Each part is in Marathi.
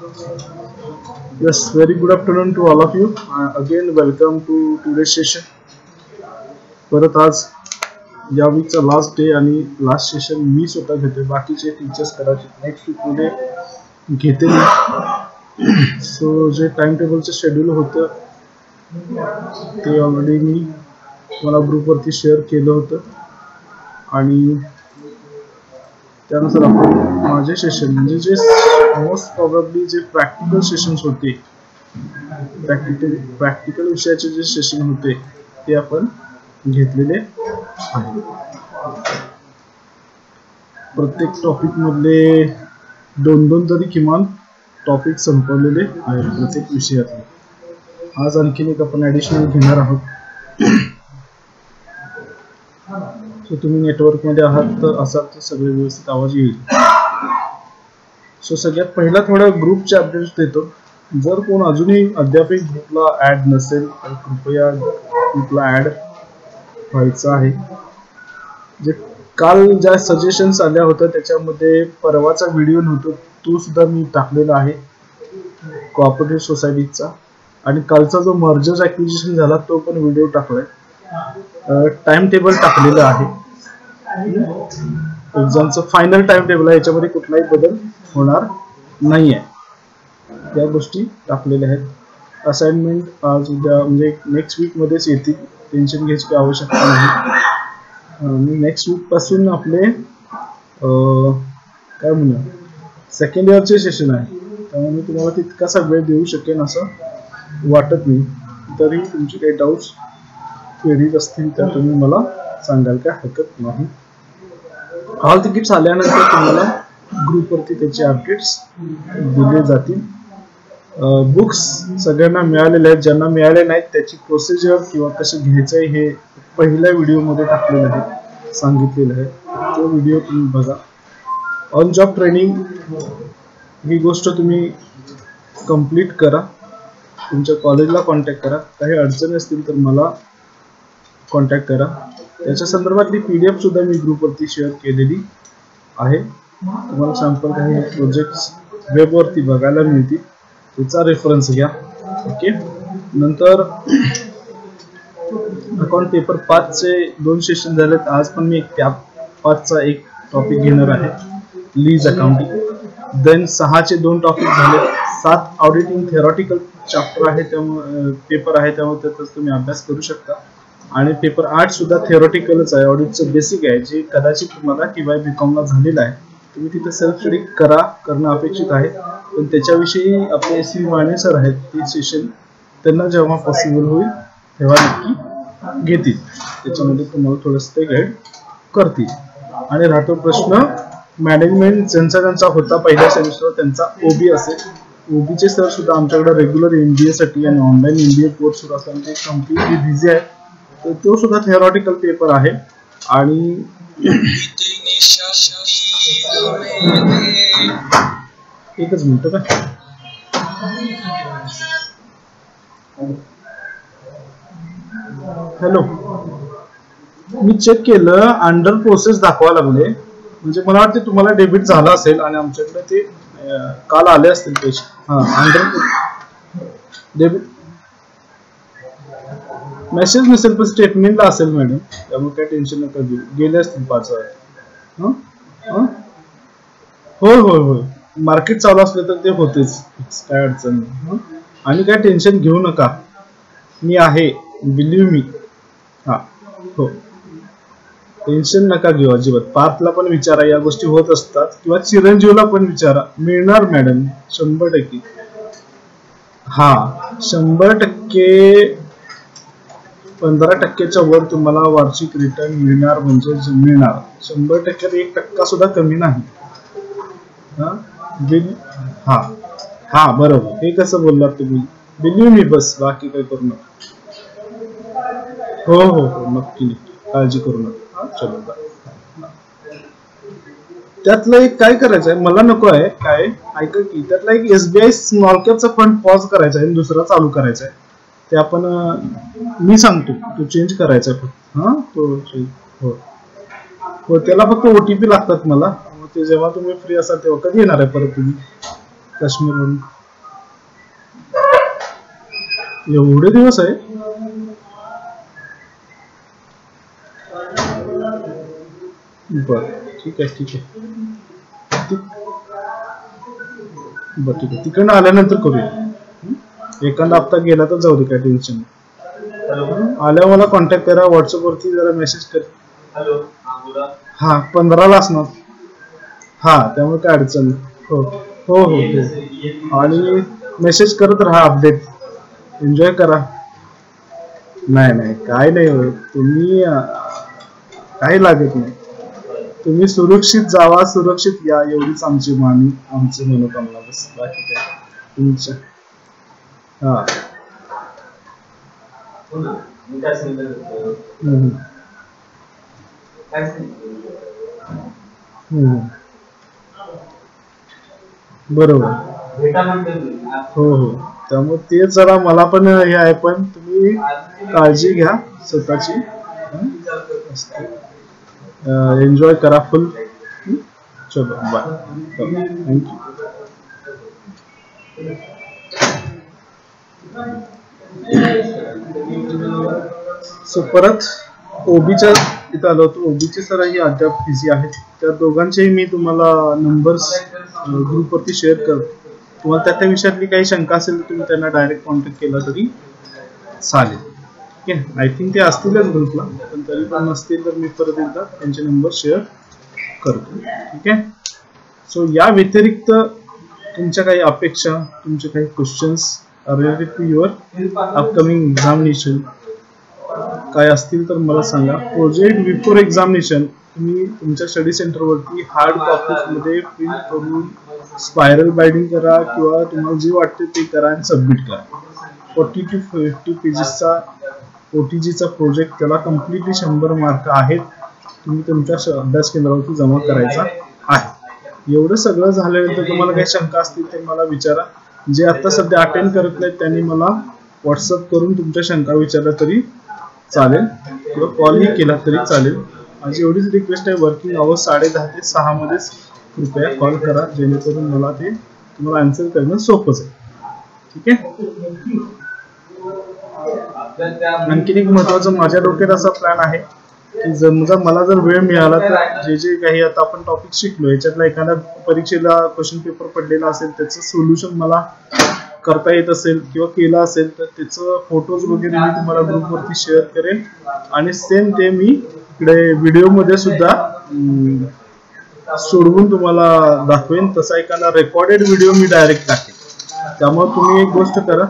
Yes, very good afternoon to all of you. Again, welcome to today's session. परत आज या वीकचा लास्ट डे आणि लास्ट सेशन मी स्वतः घेते. बाकीचे टीचर्स कदाचित नेक्स्ट वीक मध्ये घेतील. सो जे टाइम टेबलचं शेड्यूल होतं ते ऑलरेडी मी मला ग्रुपवरती शेअर केलं होतं आणि त्यानुसार आपण माझे सेशन म्हणजे जे मोस्ट प्रॉबेबली जे प्रॅक्टिकल सेशन्स होते, प्रॅक्टिकल विषयाचे जे सेशन होते ते आपण घेतलेले आहे. प्रत्येक टॉपिक मधले दोन तरी किमान टॉपिक संपवलेले आहेत प्रत्येक विषयातले. आज आणखीन एक आपण ऍडिशनल घेणार आहोत. सो तुम्ही नेटवर्क मध्ये आहात तर असाल तर सगळे व्यवस्थित आवाज येईल. सो सगळ्यात पहिला थोडा ग्रुपचे अपडेट्स देतो. जर कोण अजूनही अद्यापही ग्रुपला ऍड नसेल तर कृपया ग्रुपला ऍड व्हायचं आहे. जे काल ज्या सजेशन्स आल्या होत्या त्याच्यामध्ये परवाचा व्हिडिओ नव्हता तो सुद्धा मी टाकलेला आहे कोऑपरेटिव्ह सोसायटीचा, आणि कालचा जो मर्जर्स ॲक्विजिशन झाला तो पण व्हिडिओ टाकलाय. टाइम टेबल टाकलेलं आहे. एक्झामचं फायनल टाइम टेबल आहे, याच्यामध्ये कुठलाही बदल होणार नाही आहे. त्या गोष्टी टाकलेल्या आहेत. असाइनमेंट आज उद्या म्हणजे नेक्स्ट वीक मध्येच येतील, टेन्शन घ्यायची आवश्यकता नाही. नेक्स्ट वीक पासून आपले काय म्हणूया सेकंड इयरचे सेशन आहे, त्यामुळे मी तुम्हाला तितकासा वेळ देऊ शकेन असं वाटत नाही. तरी तुमचे काही डाऊट्स क्वेरीज असतील तर तुम्ही मला सांगाल काय हरकत नाही. हॉल तिकीट्स आल्यानंतर तुम्हाला ग्रुपवरती त्याचे अपडेट्स दिले जातील. बुक्स सगळ्यांना मिळालेले आहेत. ज्यांना मिळाले नाहीत त्याची प्रोसिजर किंवा कसं घ्यायचं आहे हे पहिल्या व्हिडिओमध्ये टाकलेलं आहे, सांगितलेलं आहे. तो व्हिडिओ तुम्ही बघा. ऑन जॉब ट्रेनिंग ही गोष्ट तुम्ही कंप्लीट करा. तुमच्या कॉलेजला कॉन्टॅक्ट करा. काही अडचणी असतील तर मला कॉन्टॅक्ट करा. त्याच्या संदर्भातली PDF सुद्धा मी ग्रुपवरती शेअर केलेली आहे. तुम्हाला सॅम्पल काही प्रोजेक्ट्स वेबवरती बघायला मिळतील, त्याचा रेफरन्स घ्या. ओके. नंतर अकाउंट पेपर 5 चे 2 सेशन झालेत. आज पण मी त्या 5 चा एक टॉपिक घेणार आहे, लीज अकाउंटिंग. देन 6 चे 2 टॉपिक झाले. 7 ऑडिटिंग थेरॉटिकल चॅप्टर आहे, त्यामुळे पेपर आहे, त्यामुळे त्याचा तुम्ही अभ्यास करू शकता. आणि पेपर 8 सुद्धा थेरॉटिकलच आहे, ऑडिटचं बेसिक आहे, जे कदाचित तुम्हाला TY BCom ला झालेलं आहे. तुम्ही तिथे सेल्फ स्टडी करणं अपेक्षित आहे. पण त्याच्याविषयी आपले SV माने सर आहेत, ते सेशन त्यांना जेव्हा पॉसिबल होईल तेव्हा नक्की घेतील. त्याच्यामध्ये तुम्हाला थोडंसं ते गाईड करतील. आणि राहतो प्रश्न मॅनेजमेंट ज्यांचा होता पहिल्या सेमिस्टर त्यांचा OB असेल. OBचे सर सुद्धा आमच्याकडे रेग्युलर MBA साठी आणि ऑनलाईन MBA कोर्स सुरू असताना ते कम्प्लिटली बिझी आहे. तर तो सुद्धा थेरॉटिकल पेपर आहे. आणि एकच मिनिट का हॅलो, मी चेक केलं अंडर प्रोसेस दाखवा लागले, म्हणजे मला वाटते तुम्हाला डेबिट झाला असेल आणि आमच्याकडे ते काल आले असतील पैसे. अंडर डेबिट मेसेज नसेल पण स्टेटमेंटला असेल मॅडम, त्यामुळे काय टेन्शन नका घेऊ. गेले असतील 5,000. होय होय होय, मार्केट चालू असलं तर ते होतेच, काय अडचण नाही. आणि काय टेन्शन घेऊ नका, मी आहे, बिलीव्ह मी. हा हो, टेन्शन नका घेऊ अजिबात. पार्थला पण विचारा, या गोष्टी होत असतात, किंवा चिरंजीवला पण विचारा, मिळणार मॅडम 100%. हा 100%. 15%च्या वर तुम्हाला वार्षिक रिटर्न मिळणार म्हणजे मिळणार. 100% 1% सुद्धा कमी नाही. हा हा बरोबर, हे कसं बोललात तुम्ही, बिलीव्ह मी, बस बाकी काय करू नका. हो हो हो, नक्की नक्की, काळजी करू नका. चलो बाय. त्यातलं एक काय करायचं आहे, मला नको आहे काय, ऐका की, त्यातला एक SBI small captcha fund pause करायचा आहे आणि दुसरा चालू करायचा आहे. ते आपण मी सांगतो, तो चेंज करायचा आहे फक्त. हा तो हो हो, त्याला फक्त OTP लागतात मला. ते जेव्हा तुम्ही फ्री असाल तेव्हा. कधी येणार आहे परत तुम्ही काश्मीरवरून? एवढे दिवस आहे? बर ठीक आहे ठीक आहे. बर ठीक आहे, तिकडनं आल्यानंतर करूया. एखादा हप्ता गेला तर जाऊ दे, काय टेन्शन नाही. आल्यावर मला कॉन्टॅक्ट करा व्हॉट्सअप वरती, जरा मेसेज कर. हा 15ला असणार. हा त्यामुळे काय अडचण नाही. हो हो हो हो. आणि मेसेज करत राहा, अपडेट. एन्जॉय करा. नाही नाही काय नाही होत, तुम्ही काही लागत नाही. तुम्ही सुरक्षित जावा, सुरक्षित या, एवढीच आमची आमची मनोकामना. बस बाकी काय तुमच्या. हा बरोबर. हो हो, त्यामुळे ते जरा मला पण हे आहे, पण तुम्ही काळजी घ्या स्वतःची. एन्जॉय करा फुल. चलो बाय. थँक्यू. सो परत ओबीच्या इथं आलो होतो. ओबीचे सरांही अद्याप बिझी आहेत. त्या दोघांचेही मी तुम्हाला नंबर्स ग्रुपवरती शेअर करतो. तुम्हाला त्या विषयातली काही शंका असेल तर तुम्ही त्यांना डायरेक्ट कॉन्टॅक्ट केला तरी चालेल. ठीक आहे, आय थिंक ते असतीलच ग्रुपला, पण तरी पण नसतील तर मी परत एकदा त्यांचे नंबर शेअर करतो. ठीक आहे. सो या व्यतिरिक्त तुमच्या काही अपेक्षा, तुमचे काही questions related to your upcoming examination काय असतील तर मला सांगा. प्रोजेक्ट बिफोर एक्झामिनेशन तुम्ही तुमच्या स्टडी सेंटरवरती हार्ड कॉपीजमध्ये प्रिंट करून स्पायरल बाइंडिंग करा, किंवा तुम्हाला जे वाटते ते करा आणि सबमिट करा. 40 to 50 पेजेसचा OTGचा प्रोजेक्ट, त्याला कम्प्लिटली 100 मार्क आहेत. तुम्ही तुमच्या अभ्यास केंद्रावरती जमा करायचा आहे. एवढं सगळं झाल्यानंतर तुम्हाला काही शंका असतील तर मला विचारा. जे आता सध्या अटेंड करत नाहीत त्यांनी मला व्हॉट्सअप करून तुमच्या शंका विचारल्या तरी चालेल, किंवा कॉलही केला तरी चालेल. माझी एवढीच रिक्वेस्ट आहे, वर्किंग आवर्स 10:30 ते 6 मध्येच कृपया कॉल करा, जेणेकरून मला ते तुम्हाला आन्सर करणं सोपंच आहे. ठीक आहे. आणखीन एक महत्वाचं माझ्या डोक्यात असा प्लॅन आहे की समजा मला जर वेळ मिळाला तर जे जे काही आता आपण टॉपिक शिकलो याच्यातला एखादा परीक्षेला क्वेश्चन पेपर पडलेला असेल त्याचं सोल्युशन मला करता येत असेल किंवा केलं असेल तर त्याचं फोटोज वगैरे मी तुम्हाला ग्रुपवरती शेअर करेन. आणि सेम ते मी इकडे व्हिडिओमध्ये सुद्धा सोडवून तुम्हाला दाखवेन. तसा एखादा रेकॉर्डेड व्हिडिओ मी डायरेक्ट टाकेन. त्यामुळे तुम्ही एक गोष्ट करा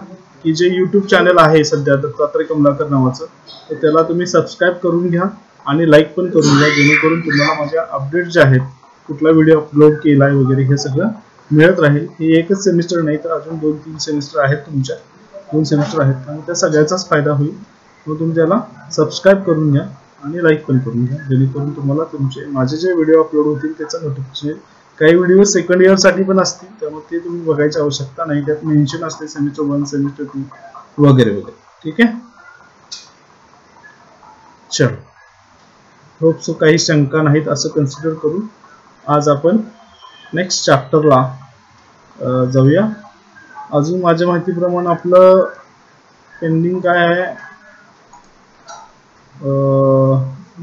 की जे YouTube चॅनल आहे सध्या दत्तात्रय कमलाकर नावाचं, तर त्याला तुम्ही सबस्क्राईब करून घ्या आणि लाईक पण करून घ्या, जेणेकरून तुम्हाला माझ्या अपडेट जे आहेत, कुठला व्हिडिओ अपलोड केलाय वगैरे हे सगळं मिळत राहील. ही एकच सेमिस्टर नाही तर अजून 2-3 सेमिस्टर आहेत, तुमच्या 2 सेमिस्टर आहेत, आणि त्या सगळ्याचाच फायदा होईल. मग तुम्ही त्याला सबस्क्राईब करून घ्या आणि लाईक पण करून घ्या, जेणेकरून तुम्हाला तुमचे माझे जे व्हिडिओ अपलोड होतील त्याचं नोटिफिकेशन. काही व्हिडिओ सेकंड इयर साठी पण असतील, त्यामुळे ते तुम्ही बघायची आवश्यकता नाही. त्यात मेन्शन असते सेमिस्टर 1, सेमिस्टर 2 वगैरे वगैरे. ठीक आहे. चलो, होप सो काही शंका नाहीत असं कन्सिडर करून आज आपण नेक्स्ट चॅप्टरला जाऊया. अजून माझ्या माहितीप्रमाणे आपलं पेंडिंग काय आहे,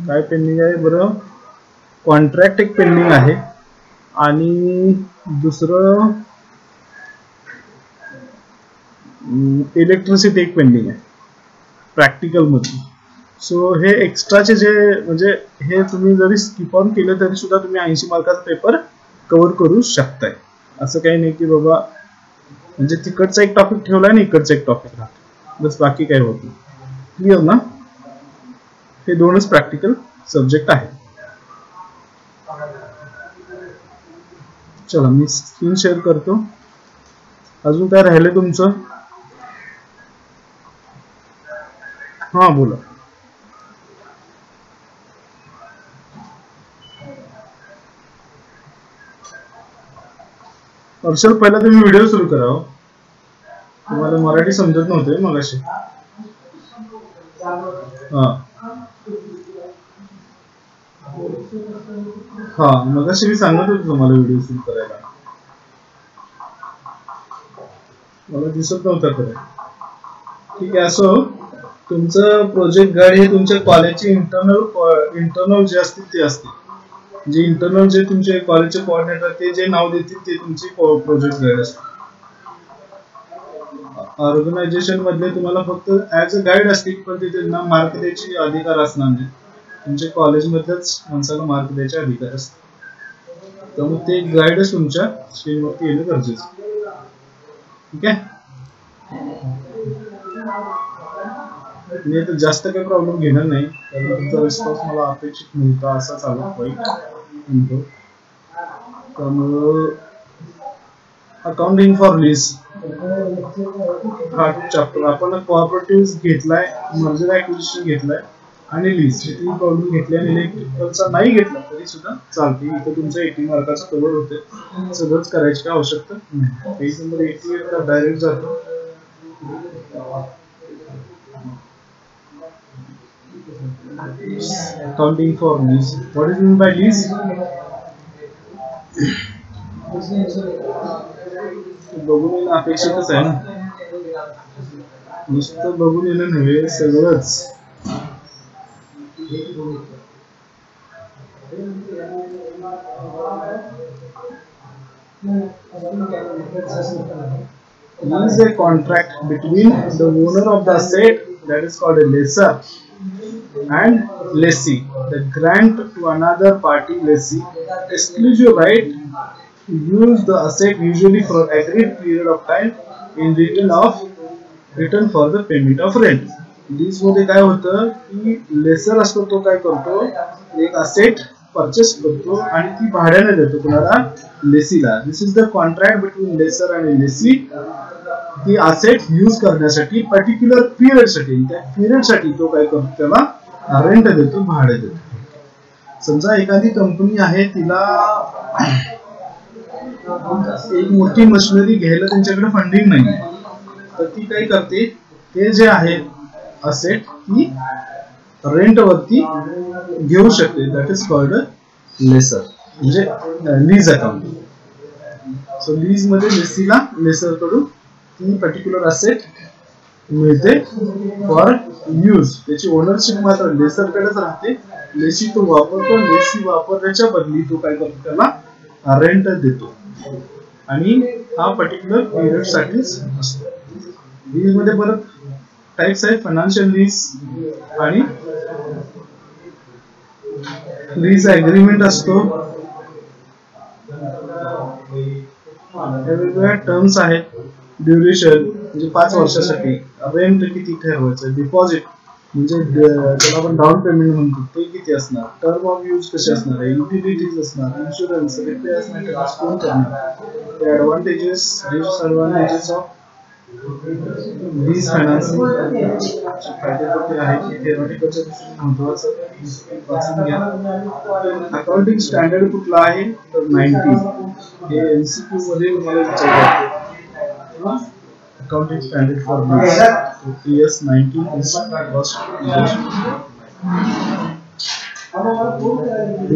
काय पेंडिंग आहे बरं, कॉन्ट्रॅक्ट एक पेंडिंग आहे आणि दुसरं इलेक्ट्रिसिटी एक पेंडिंग आहे प्रॅक्टिकल मध्ये. सो हे एक्स्ट्राचे जे म्हणजे हे तुम्ही जरी स्किप ऑन केलं तरी सुद्धा तुम्ही 80 मार्काचा पेपर कव्हर करू शकताय. असं काही नाही की बाबा म्हणजे तिकडचा एक टॉपिक ठेवला आणि इकडचा एक टॉपिक राहतो, बस बाकी काही होत नाही. क्लिअर ना. हे दोनच प्रॅक्टिकल सब्जेक्ट आहेत. चला मी स्क्रीन शेअर करतो. अजून काय राहिले तुमचं? हा बोला. अर्षल पहिला तुम्ही व्हिडिओ सुरू करा. तुम्हाला मराठी समजत नव्हते मगाशी. हा मगाशी मी सांगत होतो तुम्हाला व्हिडिओ सुरू करायला, मला दिसत नव्हता खरं. ठीक आहे. असो, तुमचं प्रोजेक्ट गाईड हे तुमच्या कॉलेजचे इंटरनल जे असतील ते असते. जे इंटरनल जे तुमचे कॉलेजचे कोऑर्डिनेटर ते जे नाव देतील ते तुमची प्रोजेक्ट गाईड असते. ऑर्गनायझेशन मधले तुम्हाला फक्त ऍज अ गाईड असतील, पण ते त्यांना मार्क द्यायचे अधिकार असणार नाही. तुमच्या कॉलेजमधल्याच माणसाला मार्क द्यायचे अधिकार असतात. त्यामुळे ते गाईडच तुमच्या स्क्रीनवरती येणं गरजेचं. ठीक आहे. मी तर जास्त काही प्रॉब्लेम घेणार नाही, कारण तुमचा रिस्पॉन्स मला अपेक्षित नव्हता असा चालू होईल. त्यामुळं अकाउंटिंग फॉर लीज हा चॅप्टर आपण कोऑपरेटिव्ह घेतलाय, मर्जर ऍक्विजिशन घेतलाय आणि लीज हे तीन प्रॉब्लेम घेतले आणि इलेक्ट्रिकलचा नाही घेतला तरी सुद्धा चालते. इथे तुमचं 80 मार्काचं कव्हर होते. सगळंच करायची काय आवश्यकता नाही. पेज नंबर 88 डायरेक्ट जातो. Accounting for lease. What is meant by lease? बघून येणं अपेक्षितच आहे ना. नुसतं बघून येणं नव्हे, सगळंच. Lease is a contract between the owner of the asset, that is called a lessor, and lessee. The grant to another party lessee exclusive right to use the asset usually for agreed period of time in return for the payment of rent. Lease मध्ये काय होतं की लेसर असतो तो काय करतो, एक असेट परचेस करतो आणि ती भाड्याने देतो कुणाला, लेसीला. This is the contract between lessor आणि लेसी. ती असेट यूज करण्यासाठी पर्टिक्युलर पिरियड साठी, त्या पिरियड साठी तो काय करतो, त्याला रेंट देतो, भाडे देतो. समजा एखादी कंपनी आहे, तिला एक मोठी मशिनरी घ्यायला त्यांच्याकडे फंडिंग नाही, तर ती काय करते, ते जे आहे असेट ती रेंट वरती घेऊ शकते. दॅट इज कॉल्ड लेसर, म्हणजे लीज अकाउंटिंग. सो लीज मध्ये लेसीला लेसर कडून ती पर्टिक्युलर असेट मिळते फॉर यूज. त्याची ओनरशिप मात्र लेसर कडेच राहते. लेसी तो वापरतो, लेसी वापरण्याच्या बदली तो काय करतो, त्याला रेंट देतो आणि हा पर्टिक्युलर पिरियड साठीच असतो. लीज मध्ये परत टाइप्स आहेत, फायनान्शियल लीज आणि लीज अग्रीमेंट असतो. वेगवेगळ्या टर्म्स आहेत. ड्युरेशन म्हणजे 5 वर्षासाठी, रेंट किती ठरवायचं, डिपॉझिट म्हणजे त्याला आपण डाऊन पेमेंट म्हणतो ते किती असणार, टर्म ऑफ यूज कसे असणार आहे, युटिलिटीज असणार, इन्शुरन्स, रिपेअर्स मेंटेनन्स कोण करणार, advantages disadvantages of lease financing फायदे तोटे आहेत. थेरॉटिकलच्या दृष्टीने महत्त्वाचं वाचून घ्या. अकाउंटिंग स्टँडर्ड कुठला आहे तर 19. हे एमसीक्यू मध्ये तुम्हाला विचारतात. Accounting standard for lease. So TS 19 is first.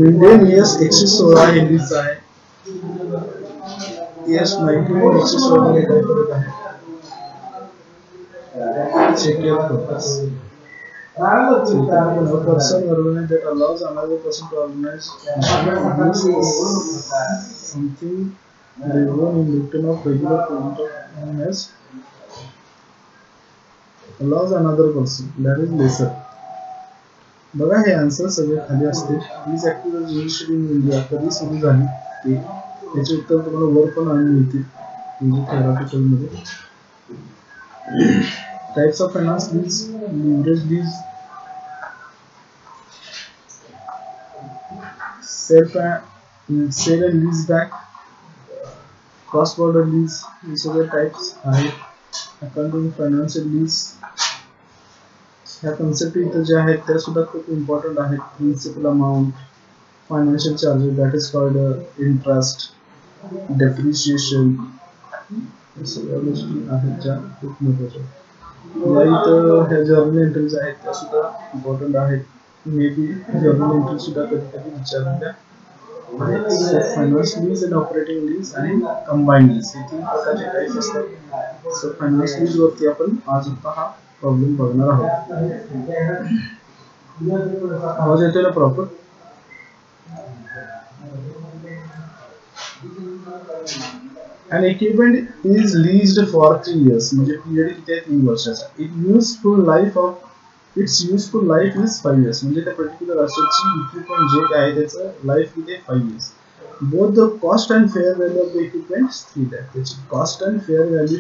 Indian ES 116 हे लीज आहे. ES 19 आणि 116 मध्ये काय फरक आहे? Check your purpose. So a person organized that allows another person to organize. This is something they own in return of regular payment of owners. Allows another person, that is lesser. बघा हे आन्सर सगळे खाली असते. These activities initially in India कधी सुरू झाली ते त्याचे उत्तर तुम्हाला वर पण आणून मिळतील म्हणजे थेरॉटिकल मध्ये. Types of finance lease, leverage lease, sale and lease back, cross border lease, हे सगळे टाइप्स आहेत. अकाउंटिंग फायनान्शियल लीज ह्या कन्सेप्ट इथं ज्या आहेत त्या सुद्धा खूप इम्पॉर्टंट आहेत. Principal amount, financial charges that is called interest, depreciation, सगळ्या गोष्टी आहेत ज्या खूप महत्त्वाच्या. या इथं ह्या जर्नल एंट्रीज आहेत त्या सुद्धा इम्पॉर्टंट आहेत. मे बी जर्नल एंट्री सुद्धा कधी कधी विचारल्या आहेत. So finance lease and operating lease आणि कंबाईंड लीज हे 3 प्रकारचे टाइप्स असतात. सो फायनान्स लीज वरती आपण आज होता हा प्रॉब्लेम बघणार आहोत. आवाज येतोय ना proper? An equipment is leased for 3 years. म्हणजे पिरियड किती आहे? 3 वर्षाचा. Its useful life is 5 years. म्हणजे त्या पर्टिक्युलर असेटची इक्विपमेंट जे आहे त्याचं लाईफ किती आहे? 5 years. Both the cost and fair value of the equipment 3 lakh. त्याची कॉस्ट अँड फेअर म्हणजे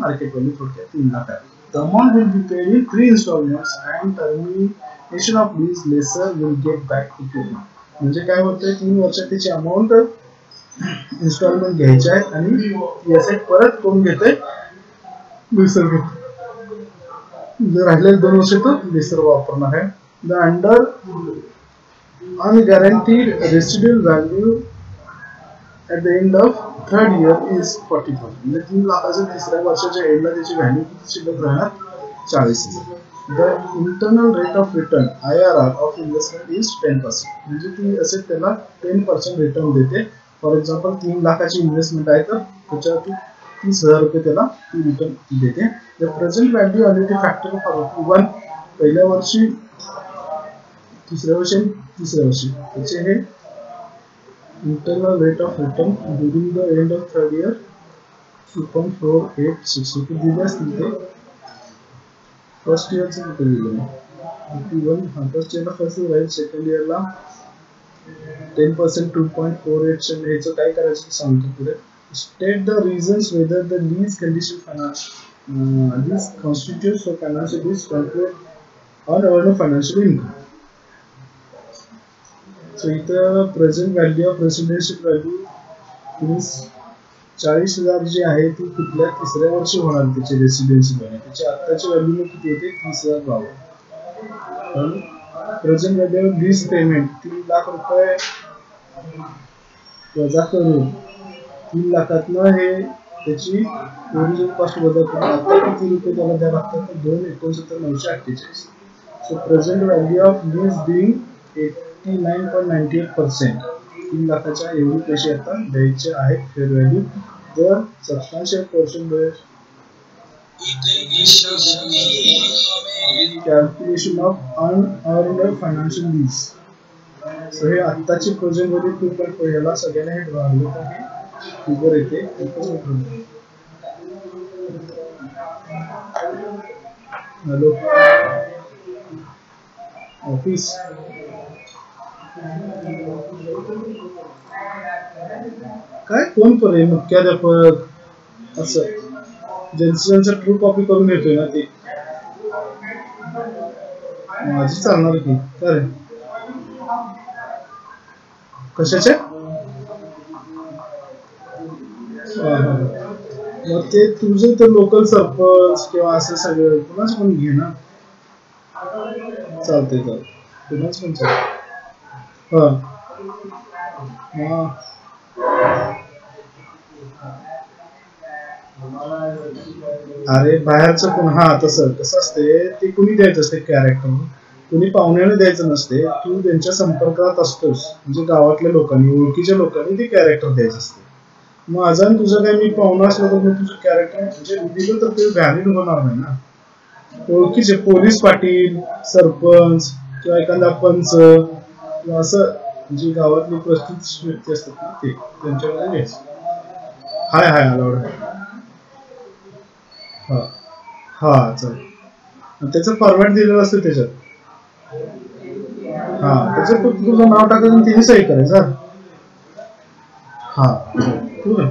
मार्केट व्हॅल्यू थोडक्यात 3 लाख आहे. The amount will be paid in 3 installments and termination of lease lessor will get back equipment. म्हणजे काय होतंय? 3 वर्षात त्याची अमाऊंट इन्स्टॉलमेंट घ्यायची आहे आणि ती असेट परत कोण घेते? लेसर घेते. जर राहिलेले 2 वर्ष तर लेसर वापरणार आहे. The under unguaranteed residual value at the end of third year is 40,000. म्हणजे 3 लाखाच्या तिसऱ्या वर्षाच्या एंडला त्याची व्हॅल्यू किती शिल्लक राहणार? 40,000. The internal rate of return IRR of investment is 10%. म्हणजे ती असेट त्याला 10% रिटर्न देते. फॉर एक्झाम्पल 3 लाखाची इन्व्हेस्टमेंट आहे तर त्याच्यावरती 30,000 रुपये त्याला ती रिटर्न देते. The present value annuity factor for 1 पहिल्या वर्षी, तिसऱ्या वर्षी त्याचे हे internal rate of return during the end of third year 2.486. दिले असतील ते फर्स्ट इयरचं कुठे दिलं? फर्स्ट इयरला फर्स्ट राहील, सेकंड इयरला 10% 2.48 ह्याचं काय करायचं सांगतो पुढे. State the reasons whether the lease condition lease constitutes for financial lease calculate unearned financial income. So इथं present value of residential value 40,000 जी आहे ती कुठल्या तिसऱ्या वर्षी होणार त्याची रेसिडेन्शियल व्हॅल्यू. त्याची आत्ताची व्हॅल्यू किती होते? 30,000 व्हावं. पण present value of lease payment 3 lakh रुपये वजा करून 3 लाखातनं हे त्याची ओरिजिनल कॉस्ट वजा करून आता किती रुपये त्याला द्यायला लागतात? 2,69,948. So present value of lease being 89.98%. 3 लाखाच्या एवढे पैसे आता द्यायचे आहेत फेअर व्हॅल्यू. तर substantial percentage calculation of unearned financial lease. So हे आत्ताची प्रेझेंट व्हॅल्यू 2.4 ह्याला सगळ्यांना हे ड्रॉवलं तर हे फिगर येते. हॅलो ऑफिस काय कोण करे मुख्याध्यापक असं ज्यांचं ट्रू कॉपी करून घेतोय ना ते माझी चालणार की काय कशाचे? मग ते तुझं तर लोकल सरपंच किंवा असं सगळं कुणाच पण घे ना. चालतंय कुणाच पण चालतं. अरे बाहेरचं कोण तसं असते ते कुणी द्यायचं असते कॅरेक्टर. कुणी पाहुण्याने द्यायचं नसते. तू त्यांच्या संपर्कात असतोस म्हणजे गावातल्या लोकांनी ओळखीच्या लोकांनी ते कॅरेक्टर द्यायचं असते. माझा तुझं काय मी पाहुणा असलो तर तुझं कॅरेक्टर म्हणजे दिलं तर ते व्हॅलिड होणार नाही ना. ओळखीचे पोलीस पाटील, सरपंच किंवा एखादा पंच किंवा असं जी गावातली परिस्थिती व्यक्ती असतात ना ते त्यांच्याकडे घ्यायचं. हाय अलाउड आहे. चालेल. त्याचं फॉर्मॅट दिलेलं असतं त्याच्यात. त्याच्यात फक्त तुझं नाव टाकायचं तिने सही करायचं. ठीक आहे.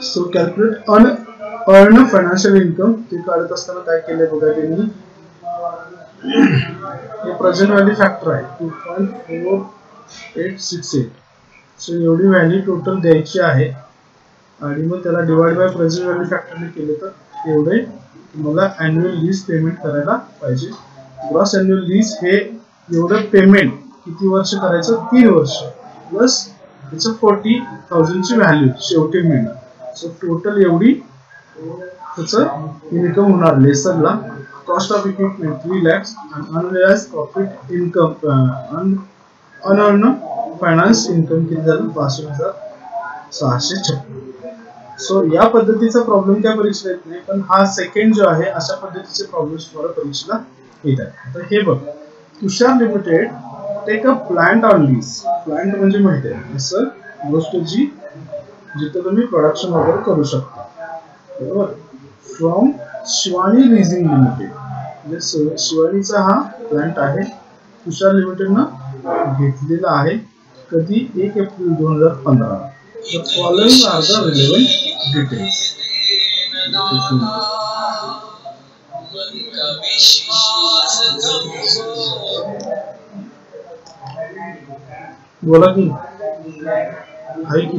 So calculate unearned financial income ते काढत असताना काय केलंय बघा त्यांनी. हे प्रेझेंट व्हॅल्यू फॅक्टर आहे 2.4868. सो एवढी व्हॅल्यू टोटल द्यायची आहे आणि मग त्याला डिवाइड बाय प्रेझेंट व्हॅल्यू फॅक्टरने केलं तर एवढे तुम्हाला अॅन्युअल लीज पेमेंट करायला पाहिजे. ग्रॉस अॅन्युअल लीज हे एवढं पेमेंट किती वर्ष करायचं? 3 वर्ष प्लस त्याचं 40,000 ची व्हॅल्यू शेवटी मिळणार. सो टोटल एवढी त्याचं इन्कम होणार लेसरला cost of equipment 3 lakhs and unrealized profit income unearned finance income किती झालं 62,656. सो या पद्धतीचा प्रॉब्लेम काय परीक्षेला येत नाही, पण हा सेकंड जो आहे अशा पद्धतीचे प्रॉब्लेम्स तुम्हाला परीक्षेला येतात. तर हे बघ, Tushar limited take a plant on lease. Plant म्हणजे माहिती आहे असं गोष्ट जी जिथे तुम्ही प्रोडक्शन वगैरे करू शकता, बरोबर. फ्रॉम शिवानी लिझिंग लिमिटेड, म्हणजे शिवानीचा हा प्लांट आहे, तुषार लिमिटेडनं घेतलेला आहे. कधी 1 April 2015. The following are the relevant details. बोला की आहे की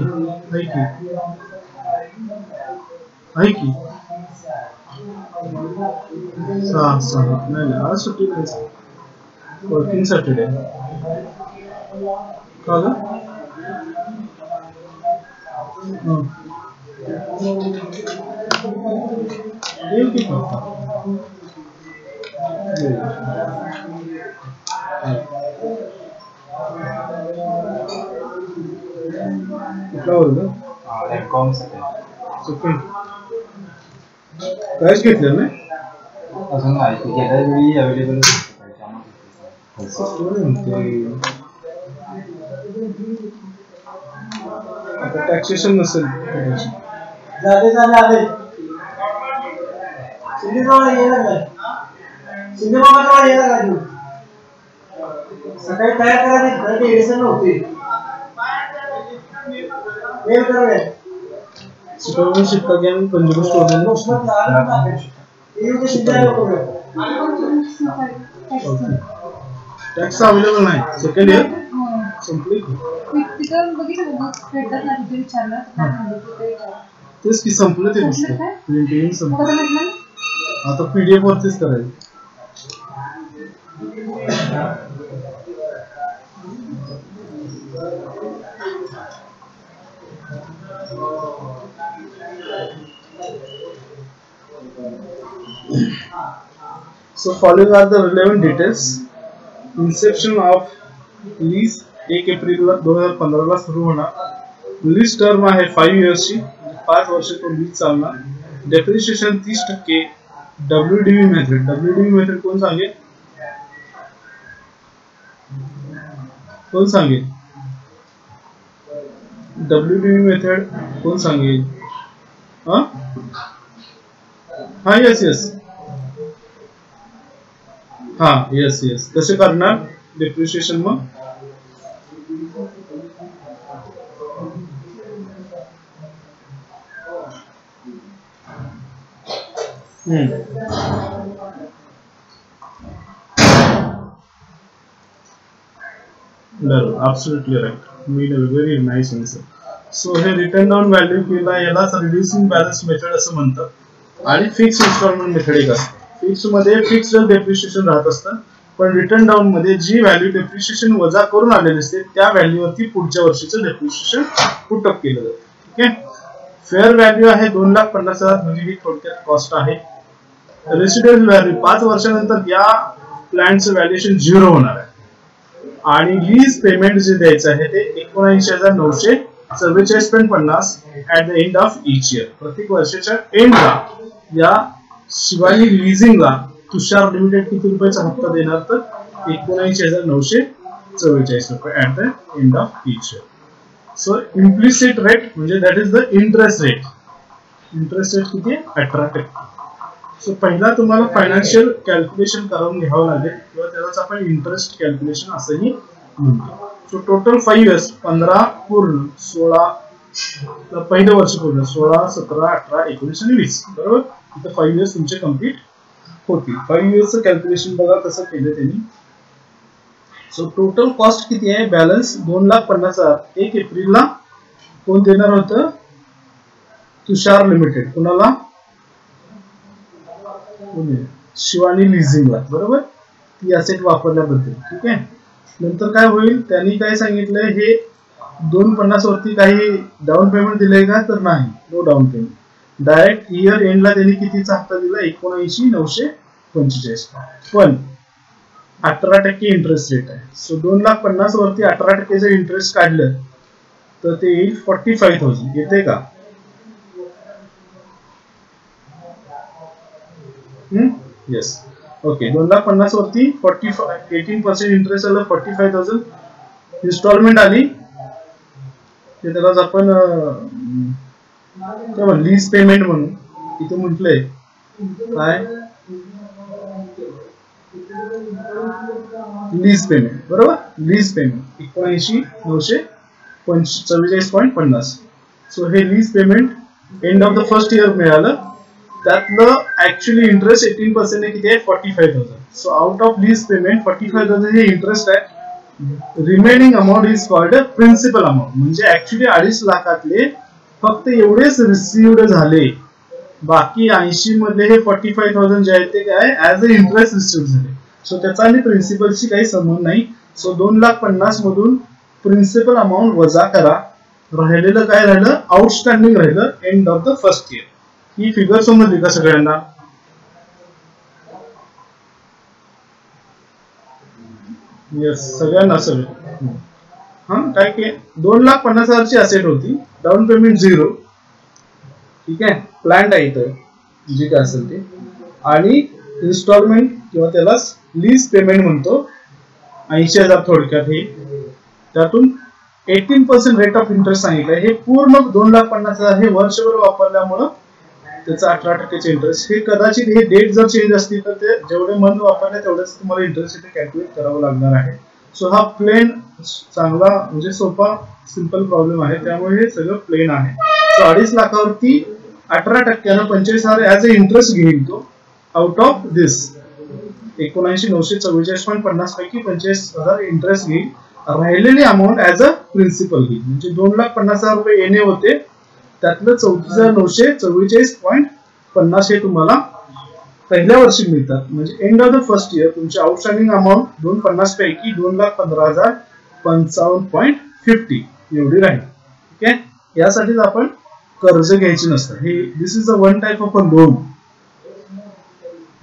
नाही आज सुट्टी नाही, वर्किंग सॅटरडे का ग? कुठला वर्ग? सेकंड. काहीच घेतलं नाही अजून नाही, गेल्यावेळी अवेलेबल आता टॅक्सेशन नसेल. सकाळी तयार करायची एडिशन नव्हती. सुपरवायझर शिक्का घ्या पंजाब स्टोर टॅक्स अवेलेबल नाही. सेकंड इयर संपली तेच की संपलं ते प्रिंटिंग संपलं. आता पीडीएफ वरतीच करायचं. So following are the relevant details. Inception of lease 1 April 2015 ला सुरू होणार. लीज टर्म आहे 5 इयर्सची, 5 वर्ष तो लीज चालणार. Depreciation 30%. WDV method. WDV method कोण सांगेल? WDV मेथड कोण सांगेल? हा यस कसे करणार डेप्रिशिएशन? मग बरोबर, absolutely right. Made a very nice answer. So हे रिटर्न डाउन व्हॅल्यू किंवा यालाच रिड्युसिंग बॅलन्स मेथड असं म्हणतात. आणि फिक्स इन्स्टॉलमेंट मेथड एक असते. फिक्स मध्ये फिक्स्ड डेप्रिशिएशन राहत असतं, पण रिटर्न डाउन मध्ये जी व्हॅल्यू डेप्रिशिएशन वजा करून आलेली असते त्या व्हॅल्यूवरती पुढच्या वर्षीचं डेप्रिशिएशन पुट अप केलं जातं. ठीक आहे. फेअर व्हॅल्यू आहे 2,50,000, म्हणजे ही थोडक्यात कॉस्ट आहे. रेसिड्युअल व्हॅल्यू 5 वर्षानंतर या प्लॅनचं व्हॅल्युएशन 0 होणार आहे. आणि लीज पेमेंट जे द्यायचं आहे ते 79,944.50 at the end of each year. प्रत्येक वर्षाच्या एंडला या शिवानी लिझिंगला तुषार लिमिटेड किती रुपयाचा हप्ता देणार? तर 79,944 रुपये at the end of each year. So implicit rate म्हणजे that is the interest rate. Interest rate किती आहे? 18%. सो पहिला तुम्हाला फायनान्शियल कॅल्क्युलेशन करून घ्यावं लागेल, किंवा त्यालाच आपण इंटरेस्ट कॅल्क्युलेशन असंही म्हणतो. सो टोटल 5 इयर्स, 15 पूर्ण, 16 पहिलं वर्ष पूर्ण, 16, 17, 18, 19 आणि 20. बरोबर. इथं 5 इयर्स तुमचे कम्प्लीट होतील. 5 इयर्सचं कॅल्क्युलेशन बघा कसं केलं त्यांनी. सो टोटल कॉस्ट किती आहे? बॅलन्स 2,50,000 1 एप्रिलला कोण देणार होतं? तुषार लिमिटेड. कुणाला? शिवानी लिझिंगला. बरोबर. ती असेट वापरल्याबद्दल. ठीक आहे. नंतर काय होईल? त्यांनी काय सांगितलंय, हे 250 वरती काही डाऊन पेमेंट दिलंय का? तर नाही, no down payment. Direct year एंडला त्यांनी कितीचा हप्ता दिला? 79,944. 45, पण 18% इंटरेस्ट रेट आहे. सो 2,50,000 वरती 18% जर इंटरेस्ट काढलं तर ते येईल 45,000. येते का? येस. ओके, 2,50,000 वरती 18% इंटरेस्ट आलं, 45,000 इन्स्टॉलमेंट आली. ते त्यालाच आपण लीज पेमेंट म्हणून इथे म्हटलंय. काय? लीज पेमेंट, बरोबर. Lease payment 79,944.50. सो हे lease payment end of the first year मिळालं. त्यातलं ऍक्च्युअली इंटरेस्ट 18% किती आहे? 45,000. So out of lease payment 45,000 हे इंटरेस्ट आहे. Remaining amount is called a principal amount. म्हणजे ऍक्च्युअली 2.5 लाखातले फक्त एवढेच रिसिव्ड झाले. बाकी 80 मध्ये हे 45,000 जे आहेत ते काय ऍज अ इंटरेस्ट रिसिव्ड झाले. सो त्याचा आणि प्रिन्सिपलशी काही संबंध नाही. सो 2,50,000 मधून प्रिन्सिपल अमाऊंट वजा करा. राहिलेलं काय राहिलं? आउटस्टँडिंग राहिलं end of the first year. He figure समजली का सगळ्यांना? येस, सगळ्यांना सगळं. हा, काय की 2,50,000ची असेट होती, डाऊन पेमेंट 0. ठीक आहे, प्लॅन्ड आहे इथं जे काय असेल ते, आणि इन्स्टॉलमेंट किंवा त्याला लीज पेमेंट म्हणतो 80,000 थोडक्यात. हे त्यातून 18% रेट ऑफ इंटरेस्ट सांगितलं. हे पूर्ण 2,50,000 हे वर्षभर वापरल्यामुळं त्याचा 18% इंटरेस्ट. हे कदाचित हे डेट जर चेंज असतील तर ते जेवढे मंथ वापरले तेवढेच तुम्हाला इंटरेस्ट इथे कॅल्क्युलेट करावं लागणार आहे. सो हा प्लेन चांगला म्हणजे सोपा सिंपल प्रॉब्लेम आहे, त्यामुळे हे सगळं प्लेन आहे. सो 2.5 लाखावरती 18% 45,000 ऍज अ इंटरेस्ट घेईल तो. आउट ऑफ दिस 79,944.50 पैकी 45,000 इंटरेस्ट घेईल. राहिलेली अमाऊंट ऍज अ प्रिन्सिपल घेईल. म्हणजे 2,50,000 रुपये येणे होते, त्यातलं 34,944.50 हे तुम्हाला पहिल्या वर्षी मिळतात. म्हणजे end of the first year तुमची आउटस्टँडिंग अमाऊंट 250 पैकी 2,15,055.50 एवढी राहील. ठीक आहे, यासाठीच आपण कर्ज घ्यायची नसतं. हे this is a one type of a loan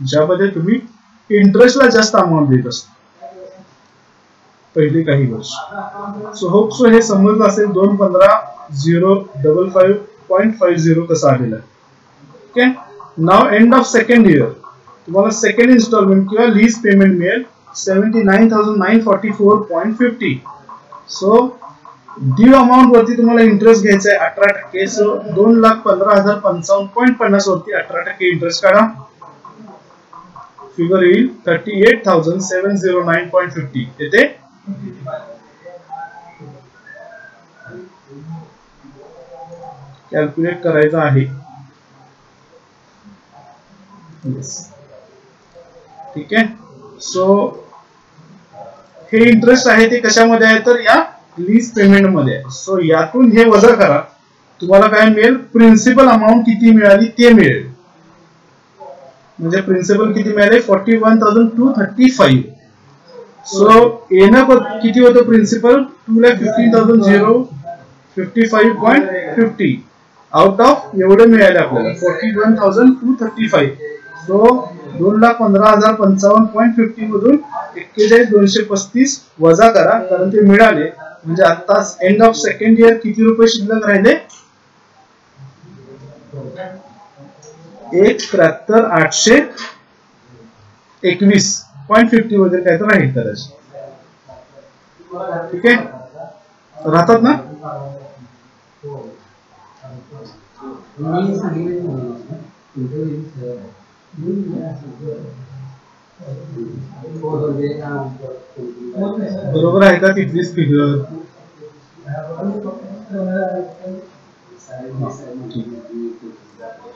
ज्यामध्ये तुम्ही इंटरेस्टला जास्त अमाऊंट देत असता पहिली काही वर्ष. सो होप सो हे समजलं असेल. 2,15,055.50 कसं आलेलं आहे. Okay, now end of second year तुम्हाला सेकंड इन्स्टॉलमेंट किंवा लीज पेमेंट मिळेल 79,944.50. सो ड्यू अमाऊंट वरती तुम्हाला इंटरेस्ट घ्यायचा आहे 18%. सो 2,15,055.50 वरती 18% इंटरेस्ट काढा. फिगर येईल 38,709.50. येते. कॅल्क्युलेट करायचं आहे. ठीक आहे. सो हे इंटरेस्ट आहे ते कशामध्ये आहे तर या लीज पेमेंट मध्ये आहे. सो यातून हे वजा करा, तुम्हाला काय मिळेल? प्रिन्सिपल अमाऊंट किती मिळाली ते मिळेल. म्हणजे प्रिन्सिपल किती मिळाले? 41,235. सो येणं किती होतं प्रिन्सिपल? 2,15,055.50 आउट ऑफ एवढे मिळाले आपल्याला 41,235. सो 2,15,055.50 मधून 41,235 वजा करा, कारण ते मिळाले. म्हणजे आता एंड ऑफ सेकंड इयर किती रुपये शिल्लक राहिले? 1,73,821.50 वगैरे काय तर राहील कदाचित. ठीक आहे, राहतात ना? बरोबर आहे का तिथलीच फिगर?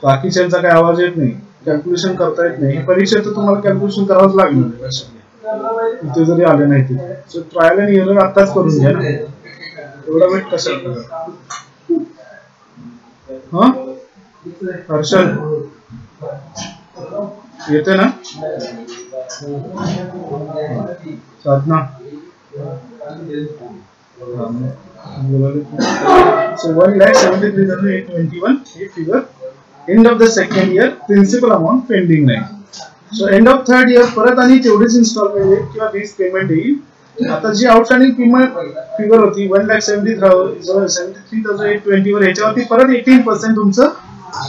बाकीच्यांचा काही आवाज येत नाही, कॅल्क्युलेशन करता येत नाही. परीक्षेत तुम्हाला कॅल्क्युलेशन करावंच लागणार इथे जरी आले नाही ते. सो ट्रायल अँड एरर आताच करून घ्या ना, एवढा वेट कशाला करा. हा हर्षल येते ना? साधना so 1,73,821 हे figure end of the second year principal amount pending नाही. So end of third year परत आणि तेवढीच इन्स्टॉलमेंट येईल किंवा लीज पेमेंट येईल. आता जी आउटस्टँडिंग फिगर होती 1,73,820 वर ह्याच्यावरती परत 18% तुमचं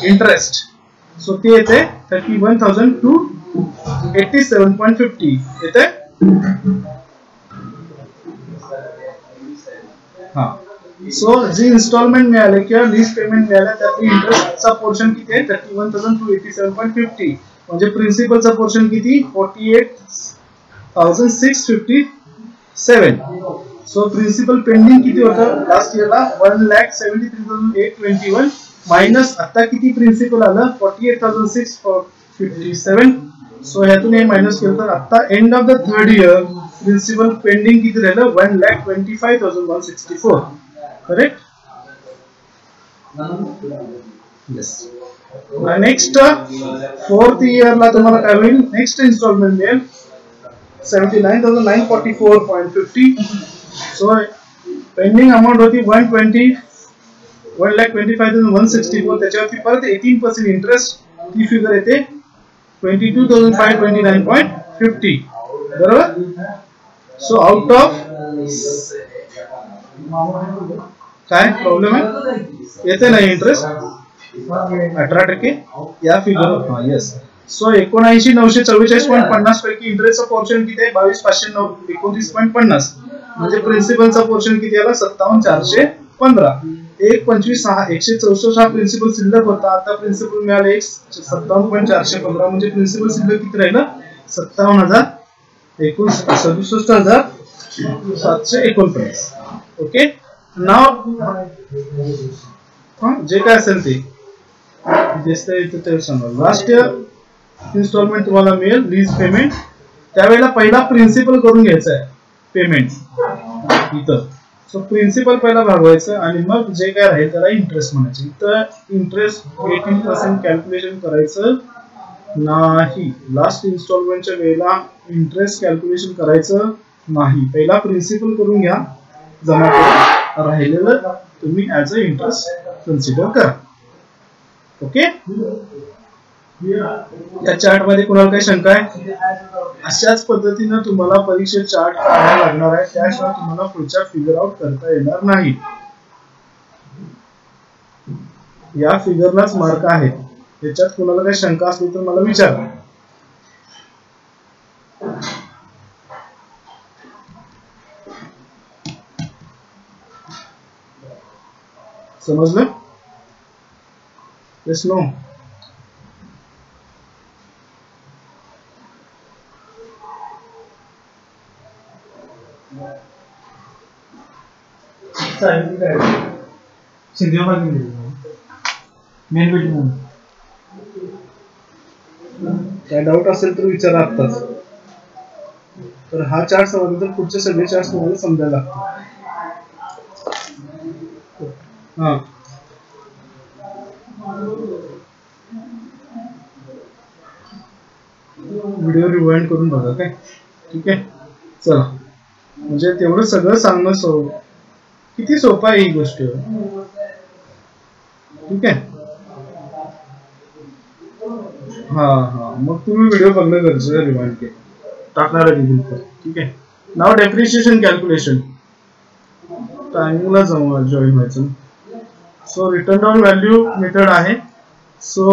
इंटरेस्ट. सो ते येते 31,287.50 येते. हा सो जी इन्स्टॉलमेंट मिळाले किंवा लीज पेमेंट मिळाले त्यातली इंटरेस्टचा पोर्शन किती आहे 31,287.50. म्हणजे प्रिन्सिपलचा पोर्शन किती 48,657. सो प्रिन्सिपल पेंडिंग किती होतं लास्ट इयरला 1,73,821 मायनस आता किती प्रिन्सिपल आलं 48,657. सो ह्यातून हे मायनस केलं तर आता end of the third year principal pending किती राहिलं 1,25,164. करेक्ट. येस. नेक्स्ट फोर्थ इयरला तुम्हाला काय होईल नेक्स्ट इन्स्टॉलमेंट मिळेल 79,944.50. सो पेंडिंग अमाऊंट होती 1,25,164. त्याच्यावरती परत 18% इंटरेस्ट ती फिगर येते 22,529.50. बरोबर. सो आउट ऑफ काय प्रॉब्लेम आहे येते नाही इंटरेस्ट 18% या फिगर. येस. सो 79,944.50 पैकी इंटरेस्टचा पोर्शन किती आहे 22,529.50. म्हणजे प्रिन्सिपलचा पोर्शन किती आला 57,415. 1,25,164 हा प्रिन्सिपल शिल्लक होता. आता प्रिन्सिपल मिळाले 57,415. म्हणजे प्रिन्सिपल शिल्लक किती राहिलं 67,749. ओके. नाव जे काय असेल ते लास्ट इन्स्टॉलमेंट तुम्हाला मिळेल लीज पेमेंट. त्यावेळेला पहिला प्रिन्सिपल करून घ्यायचा आहे पेमेंट इथं. सो प्रिन्सिपल पहिला भागवायचं आणि मग जे काय राहील त्याला इंटरेस्ट म्हणायचं. इथं इंटरेस्ट 18% कॅल्क्युलेशन करायचं नाही. लास्ट इन्स्टॉलमेंटच्या वेळेला इंटरेस्ट कॅल्क्युलेशन करायचं नाही. पहिला प्रिन्सिपल करून घ्या जमा करून राहिलेलं तुम्ही ऍज अ इंटरेस्ट कन्सिडर करा. ओके. या चार्ट मध्ये कोणाला काही शंका आहे अशाच पद्धतीने तुम्हाला परीक्षेत चार्ट काढावा लागणार आहे. त्याशिवाय तुम्हाला पुढच्या फिगर आउट करता येणार नाही. या फिगरलाच मार्क आहेत. याच्यात कोणाला काही शंका असली तर मला विचारा. समजलं. Yes no. काय डाऊट असेल तर विचारा आत्ताच. तर हा चार्ट समजला तर पुढचे सगळे चार्ट तुम्हाला समजायला लागतात. हा व्हिडिओ रिवाइंड करून बघा काय. ठीक आहे. चला म्हणजे तेवढं सगळं सांगणं किती सोपं आहे ही गोष्ट. ठीक आहे. हा हा मग तुम्ही व्हिडिओ बघणं गरजेचं आहे. रिवाइंड केलं टाकणार आहे गुगल पर. ठीक आहे. नाव डेप्रिशिएशन कॅल्क्युलेशन टायमिंगला जॉईन व्हायचं. So return down value method आहे. सो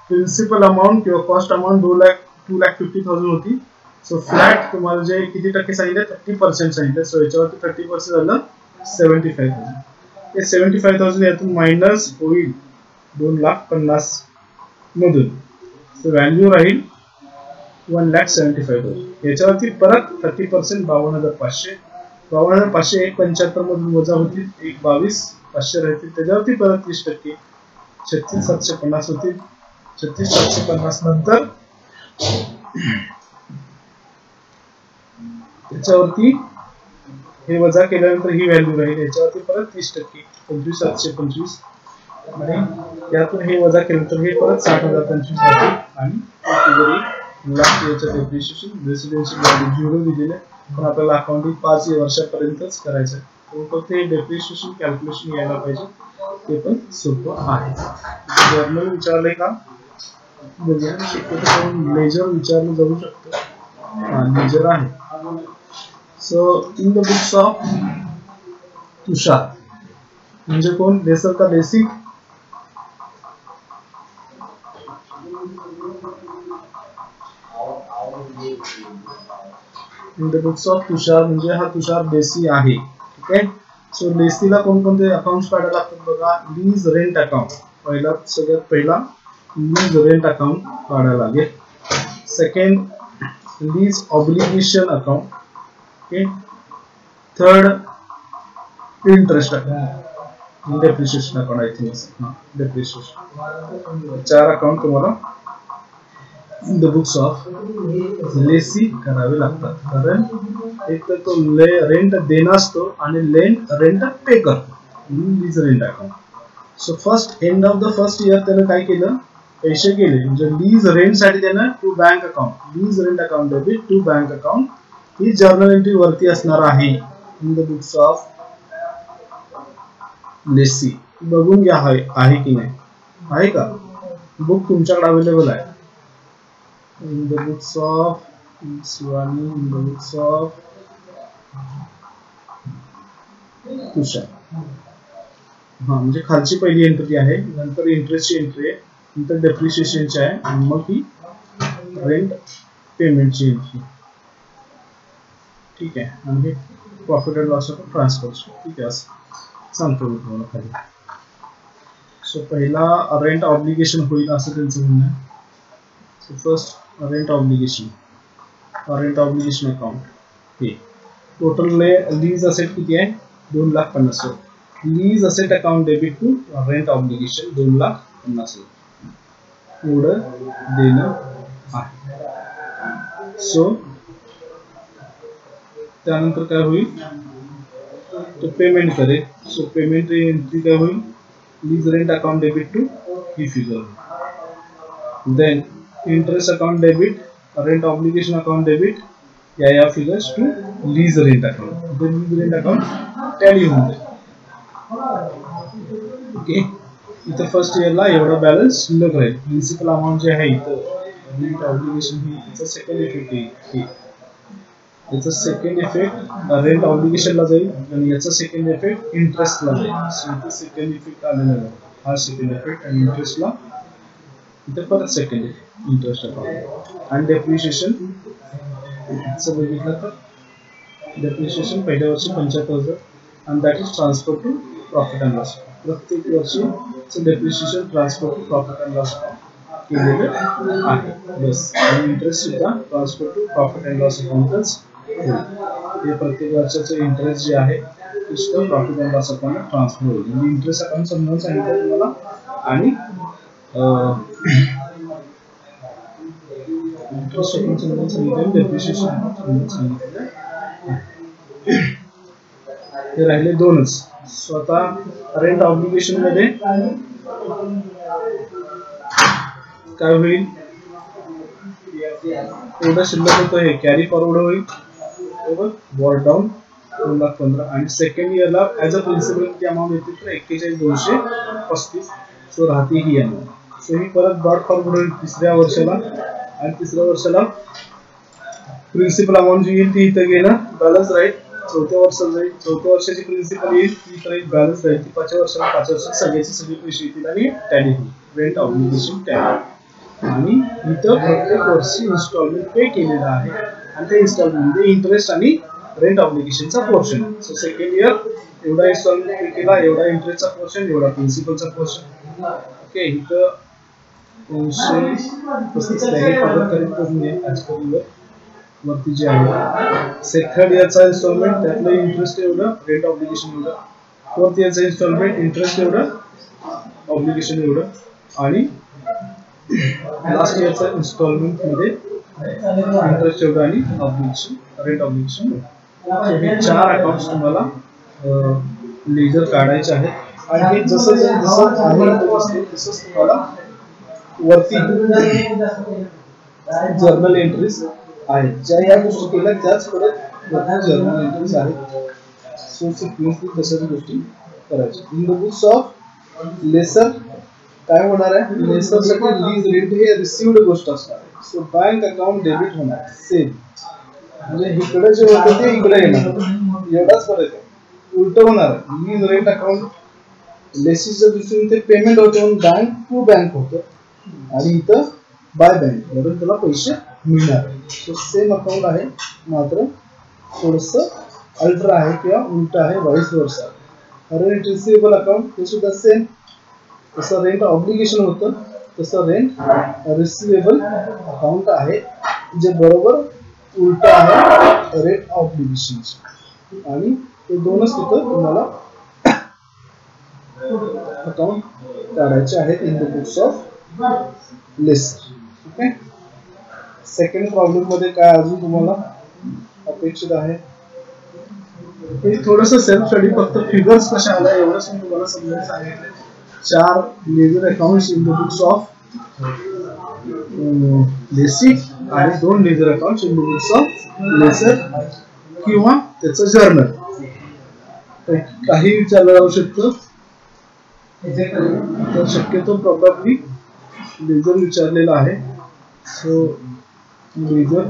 प्रिन्सिपल अमाऊंट किंवा कॉस्ट अमाऊंट 2,50,000 होती. सो फ्लॅट तुम्हाला जे किती टक्के सांगितले 30% सांगितले. सो याच्यावरती 30% झालं 75,000. हे 75,000 यातून मायनस होईल 2,50,000 मधून. सो व्हॅल्यू राहील 1,75,000. याच्यावरती परत 30% 52,500. 52,500 1,75 मधून वजा होतील 1,22,500 राहतील. त्याच्यावरती परत 30% 36,750 होतील. 36,750 नंतर त्याच्यावरती हे वजा केल्यानंतर ही व्हॅल्यू राहील. याच्यावरती परत 30% 25,725 आणि यातून हे वजा केल्यानंतर हे परत 60,025 राहतील. आणि लास्ट इयरचं डेप्रिशिएशन रेसिडेन्शियल व्हॅल्यू 0 दिलेलं आहे पण आपल्याला अकाउंटिंग 5 वर्षापर्यंतच करायचं आहे. फक्त हे डेप्रिशिएशन कॅल्क्युलेशन यायला पाहिजे. ते पण सोपं आहे. जर्नल विचारलंय का बघूया शक्यतो लेजर विचारलं जाऊ शकतं. लेजर आहे. So in the books of Tushar म्हणजे कोण? लेसर का lessee? In the books of Tushar म्हणजे हा तुषार लेसी आहे. ठीक आहे. सो लेसीला कोणकोणते अकाउंट्स काढायला लागतात बघा. लीज रेंट अकाउंट सगळ्यात पहिला लीज रेंट अकाउंट काढायला लागेल. Second lease obligation account. Okay. Third interest account, depreciation account. I think depreciation. 4 account तुम्हाला in the books of lessee करावे लागतात. कारण एक तर तो रेंट देणार असतो आणि रेंट पे करतो. Lease rent account. So first end of the first year त्यानं काय केलं? पैसे केले. म्हणजे लीज रेंट साठी त्यानं to bank account, lease rent account debit to bank account ही जर्नल एंट्री वरती असणार आहे in the books of lessee. बघून घ्या आहे की नाही. आहे का? बुक तुमच्याकडे अवेलेबल आहे. In the books of Shivani, in the books of Tushar. हा म्हणजे खालची पहिली एंट्री आहे, नंतर इंटरेस्टची एंट्री आहे, नंतर डेप्रिशिएशनची आहे आणि मग ही रेंट पेमेंटची एंट्री. ठीक आहे. आणि profit and loss account transfer. ठीक आहे. सांगतो मी तुम्हाला खाली. सो पहिला रेंट ऑब्लिगेशन होईल असं त्यांचं म्हणणं आहे. So first rent obligation account. हे टोटल लीज असेट किती आहे? 2,50,000. Lease asset account debit to rent obligation 2,50,000 एवढं देणं आहे. सो त्यानंतर काय होईल? तो पेमेंट करेल. सो पेमेंट एंट्री काय होईल? Lease rent account debit to ही figure. Then interest account debit, rent obligation account debit या figures to lease rent account. Lease rent account tally होऊन जाईल. ओके. इथं फर्स्ट इयरला एवढा बॅलन्स शिल्लक राहील. प्रिन्सिपल अमाऊंट जे आहे इथं रेंट ऑब्लिगेशन ही याचा सेकंड इफेक्ट येईल. याचा सेकंड इफेक्ट रेंट ऑब्लिगेशनला जाईल आणि याचा सेकंड इफेक्ट इंटरेस्टला जाईल. सो इथं सेकंड इफेक्ट आलेला आहे. हा सेकंड इफेक्ट आणि इंटरेस्टला इथं परत सेकंड इफेक्ट इंटरेस्ट अकाउंट. आणि डेप्रिशिएशन बघितलं तर डेप्रिशिएशन पहिल्या वर्षी 75,000 आणि that is transfer to profit and loss. प्रत्येक वर्षी depreciation transfer to profit and loss केलेलं आहे. बस. आणि इंटरेस्ट सुद्धा transfer to profit and loss अकाउंटच. हे प्रत्येक वर्षाचं इंटरेस्ट जे आहे ते सुद्धा profit and loss account transfer होईल. म्हणजे इंटरेस्ट अकाउंट समजावून सांगितलं तुम्हाला आणि इंटरेस्ट अकाउंट समजावून सांगितलं, डेप्रिशिएशन अकाउंट समजावून सांगितलं. हे राहिले दोनच. स्वतः रेंट ऑब्लिगेशन मध्ये काय होईल? एवढं शिल्लक होतं हे कॅरी फॉरवर्ड होईल. बरोबर. वॉर्ड डाऊन 2,15,000 आणि सेकंड इयरला ऍज अ प्रिन्सिपल किती अमाऊंट येते तर 41,235. सो राहते ही अमाऊंट. सो ही परत ब्रॉड फॉरवर्ड होईल तिसऱ्या वर्षाला आणि तिसऱ्या वर्षाला प्रिन्सिपल अमाऊंट जी येईल ती इथं गेलं बॅलन्स राहील. चौथ्या वर्षाला जाईल. चौथ्या वर्षाची प्रिन्सिपल येईल ती राहील बॅलन्स राहील. ती 5व्या वर्षाला 5 वर्षात सगळे पैसे येतील आणि टॅली होईल. Rent obligation tally. आणि इथं प्रत्येक वर्षी इन्स्टॉलमेंट पे केलेला आहे आणि त्या इन्स्टॉलमेंट मध्ये इंटरेस्ट आणि रेंट ऑब्लिगेशनचा पोर्शन. सो सेकंड इयर एवढा इन्स्टॉलमेंट पे केला, एवढा इंटरेस्टचा पोर्शन, एवढा प्रिन्सिपलचा पोर्शन. ओके. इथं 235 करून नये वरती जे आहे. थर्ड इयरचा इन्स्टॉलमेंट त्यातलं इंटरेस्ट एवढं, रेंट ऑब्लिगेशन एवढं. फोर्थ इयरचा इन्स्टॉलमेंट इंटरेस्ट एवढं, ऑब्लिगेशन एवढं आणि लास्ट इयरचा इन्स्टॉलमेंट मध्ये इंटरेस्ट एवढं आणि ऑब्लिगेशन, रेंट ऑब्लिगेशन. हे 4 अकाउंट्स तुम्हाला लेजर काढायचे आहेत आणि हे जसं तसंच तुम्हाला वरती जर्नल एंट्रीज आहेत. ज्या या गोष्टी केल्या त्याच परत जर्नल एंट्रीज आहेत. सो सिक्वेन्सली तशाच गोष्टी करायच्या. In the books of lessor काय होणार आहे, लेसरसाठी लीज रेंट हे रिसिव्ड गोष्ट असणार आहे. सो बँक अकाउंट डेबिट होणार सेम, म्हणजे इकडे जे होतं ते इकडे येणार, एवढाच फरक आहे. उलट होणार आहे, लीज रेंट अकाउंट लेसीच्या दृष्टीने ते पेमेंट होतं बँक टू बँक होतं, आणि इथं बाय बँक म्हणून त्याला पैसे मिळणार. सो सेम अकाउंट आहे, मात्र थोडस अल्ट्रा आहे किंवा उलट आहे, वाईस वर्सा. रेंट रिसिवेबल अकाउंट हे सुद्धा सेम, जसं रेंट ऑब्लिगेशन होतं तसं रेंट रिसिवेबल अकाउंट आहे, जे बरोबर उलट आहे रेंट ऑब्लिगेशन. आणि ते दोनच तिथं तुम्हाला अकाउंट काढायचे आहेत in the books of lessor. Okay, second problem मध्ये काय अजून तुम्हाला अपेक्षित आहे, हे थोडंसं सेल्फ स्टडी, फक्त फिगर्स कशा आल्या एवढंच मी तुम्हाला समजून सांगितलं. 4 ledger accounts in the books of lessee आणि 2 ledger accounts in the books of lessor किंवा त्याचं जर्नल. काही विचारलं जाऊ शकतं, तर शक्यतो प्रोबॅबली लेजर विचारलेला आहे, सो लेजर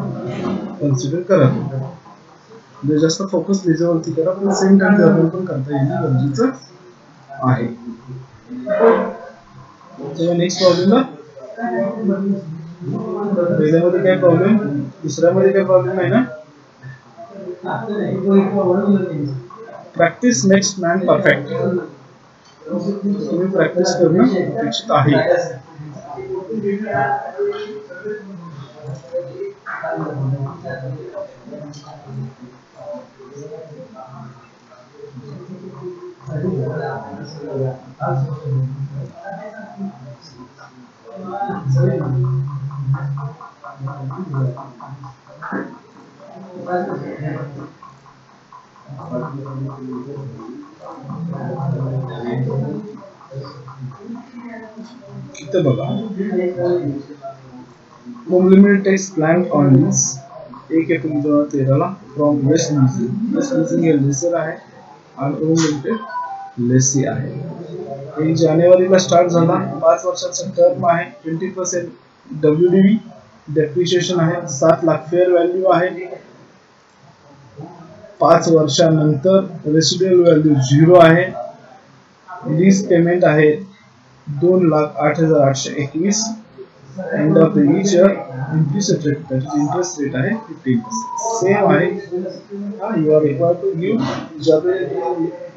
कन्सिडर करा. म्हणजे जास्त फोकस लेजरवरती करा, पण सेम टाइम जर्नल पण करता येणं गरजेचं आहे. तेव्हा नेक्स्ट प्रॉब्लेमला, पहिल्यामध्ये काय प्रॉब्लेम, दुसऱ्यामध्ये काय प्रॉब्लेम आहे ना. Practice makes man perfect. तुम्ही प्रॅक्टिस करणं अपेक्षित आहे. इथं बघा, home limited takes plan on lease 1 April 2013 from west leasing. West leasing हे लेसर आहे आणि होम लिमिटेड लेसी आहे. 1 जानेवारीला स्टार्ट झाला, 5 वर्षाचा टर्म आहे, 20% WDV डेप्रिशिएशन आहे, 7 लाख फेअर व्हॅल्यू आहे. 5 वर्षानंतर रेसिड्युअल व्हॅल्यू 0 आहे. लीज पेमेंट आहे 2,08,821. End of the each year implicit rate, that is interest rate आहे 15%. सेम आहे. You are required to give journal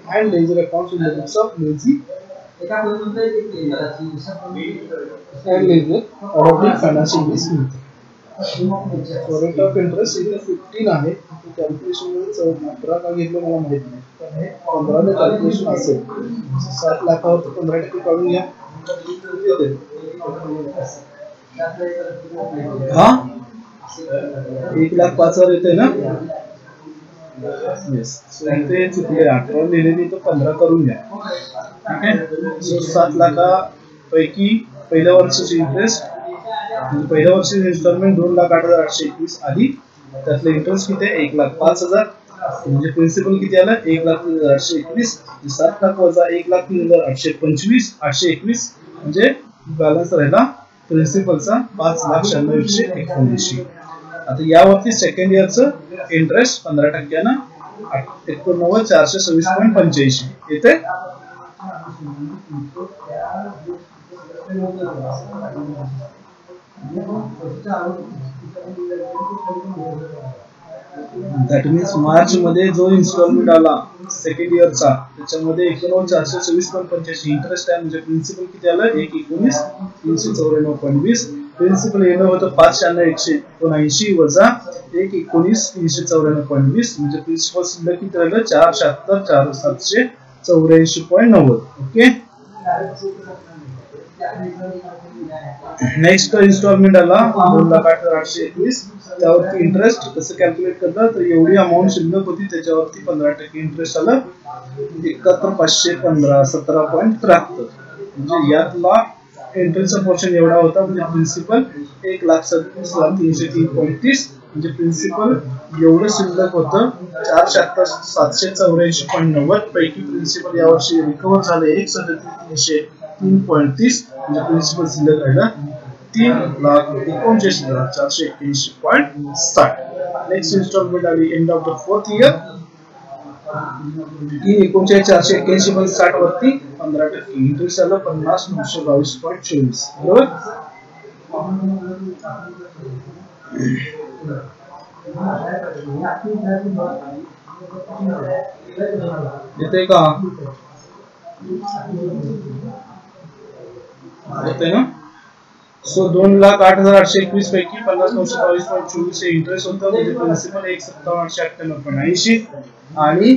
and ledger accounts in the books of lazy and ledger adopting financial risk. So rate of interest इथे 15 आहे. कॅल्क्युलेशन मध्ये 15 का घेतलं मला माहित नाही, पण हे 15 ने कॅल्क्युलेशन असेल. 7 लाखावर 15% काढून घ्या. हा 1,05,000 येते ना. येस, सो इथे चुकले, 18 लिहिलेली तर 15 करून घ्या. ठीक आहे. सो 7 लाखापैकी पहिल्या वर्षाची इंटरेस्ट, पहिल्या वर्षाची इन्स्टॉलमेंट 2,08,821 आली. त्यातलं इंटरेस्ट किती आहे 1,05,000. म्हणजे प्रिन्सिपल किती आलं 1,03,821. 7 लाख वजा 1,03,825 821 म्हणजे बॅलन्स राहिला प्रिन्सिपलचा 5,96,119. आता यावरती सेकंड इयरचं इंटरेस्ट 15% 89,426.85 येते. दॅट मीन्स मार्च मध्ये जो इन्स्टॉलमेंट आला सेकंड इयरचा, त्याच्यामध्ये 89,426.85 इंटरेस्ट आहे. म्हणजे प्रिन्सिपल किती आलं 1,19,394.20. प्रिन्सिपल येणं होतं 5,96,179 वजा 1,19,394.20. म्हणजे प्रिन्सिपल शिल्लक किती राहिलं 4,76,784.90. ओके. नेक्स्ट इन्स्टॉलमेंट आला 2,08,821. त्यावरती इंटरेस्ट कसं कॅल्क्युलेट करतात, तर एवढी अमाऊंट शिल्लक होती त्याच्यावरती 15% इंटरेस्ट आलं 71,515 17.73. म्हणजे यातला इंटरेस्टचा पोर्शन एवढा होता. म्हणजे प्रिन्सिपल 1,37,303.30. म्हणजे प्रिन्सिपल एवढं शिल्लक होतं 4,76,784.90 पैकी प्रिन्सिपल यावर्षी रिकव्हर झाले 1,37,300 3.30 म्हणजे प्रिन्सिपल शिल्लक राहिला 3,69,481.60. नेक्स्ट इन्स्टॉलमेंट आली end of the 4th year 3,69,481.60 वरती 15% इंटरेस्ट आलं 50,922.24. बरोबर. येते का? येते ना? सो 2,08,821 पैकी 50,922.24 हे इंटरेस्ट होतं म्हणजे प्रिन्सिपल 1,57,898.80 आणि